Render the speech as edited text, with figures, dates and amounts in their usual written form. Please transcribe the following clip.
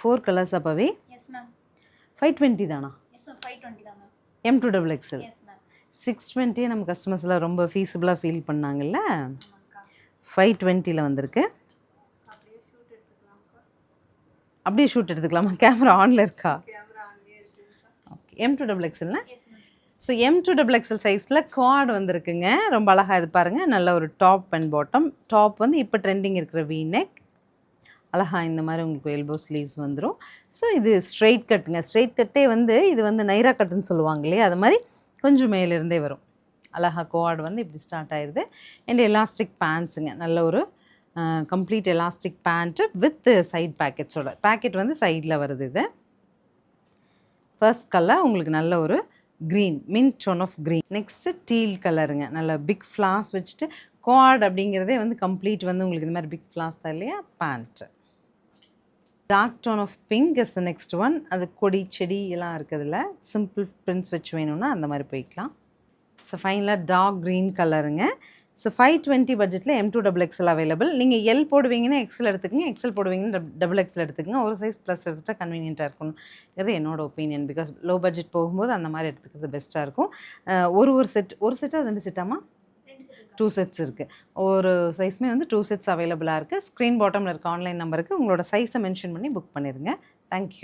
4 colours அப்பவே yes ma'am 520 தானா? Yes ma'am 520 தான் மேம். M2XXL எஸ் மேம் 620 நம்ம கஸ்டமர்ஸ்லாம் ரொம்ப ஃபீஸிபிளாக ஃபீல் பண்ணாங்கல்ல. ஆமாக்கா. 520ல் வந்திருக்கு. அப்படியே ஷூட் எடுத்துக்கலாம்க்கா. அப்படியே ஷூட் எடுத்துக்கலாமா? கேமரா ஆனில் இருக்கா? கேமரா ஆன்லயே இருக்குக்கா. ஓகே M2XXLனா? எஸ் மேம் ஸோ M2XXL சைஸில் குவாட் வந்திருக்குங்க. ரொம்ப அழகாக இது பாருங்கள். நல்ல ஒரு டாப் அண்ட் பாட்டம். டாப் வந்து இப்போ ட்ரெண்டிங் இருக்கிற V neck. அழகாக இந்த மாதிரி உங்களுக்கு எல்போ ஸ்லீவ்ஸ் வந்துடும். ஸோ இது ஸ்ட்ரெயிட் கட்டுங்க. ஸ்ட்ரெயிட் கட்டே வந்து இது வந்து நைரா கட்டுன்னு சொல்லுவாங்க இல்லையா, அது மாதிரி கொஞ்சம் மேலேருந்தே வரும். அழகாக குவாட் வந்து இப்படி ஸ்டார்ட் ஆயிடுது. அண்ட் எலாஸ்டிக் பேண்ட்ஸுங்க. நல்ல ஒரு complete elastic pant with side பேக்கெட்ஸோட. பேக்கெட் வந்து சைடில் வருது. இது ஃபர்ஸ்ட் கலர் உங்களுக்கு நல்ல ஒரு green, mint tone of green. Next teal கலருங்க. நல்ல பிக் ஃப்ளாஸ் வச்சுட்டு குவாட் அப்படிங்கிறதே வந்து கம்ப்ளீட் வந்து உங்களுக்கு இந்த மாதிரி பிக் ஃப்ளாஸ் தான் இல்லையா, பேண்ட்டு. Dark tone of pink is the next one. அது கொடி செடி எல்லாம் இருக்கிறதுல சிம்பிள் பிரிண்ட்ஸ் வச்சு வேணும்னா அந்த மாதிரி போய்க்கலாம். ஸோ ஃபைனலாக டார்க் க்ரீன் கலருங்க. ஸோ 520 பட்ஜெட்டில் M2XXL அவைலபிள். நீங்கள் எல் போடுவீங்கன்னா எக்ஸல் எடுத்துக்கங்க, எக்ஸல் போடுவீங்கன்னா XXL எடுத்துக்கங்க. ஒரு சைஸ் ப்ளஸ் எடுத்துட்டா கன்வீனியண்ட்டாக இருக்கணும். இது என்னோட ஒப்பீனியன். பிகாஸ் லோ பட்ஜெட் போகும்போது அந்த மாதிரி எடுத்துக்கிறது பெஸ்ட்டாக இருக்கும். ஒரு செட்டாக 2 செட்டாமா? 2 செட்ஸ் இருக்குது. ஒரு சைஸுமே வந்து 2 செட்ஸ் அவைலபிளாக இருக்குது. ஸ்க்ரீன் பாட்டமில் இருக்க ஆன்லைன் நம்பருக்கு உங்களோட சைஸை மென்ஷன் பண்ணி புக் பண்ணிடுங்க. தேங்க்யூ.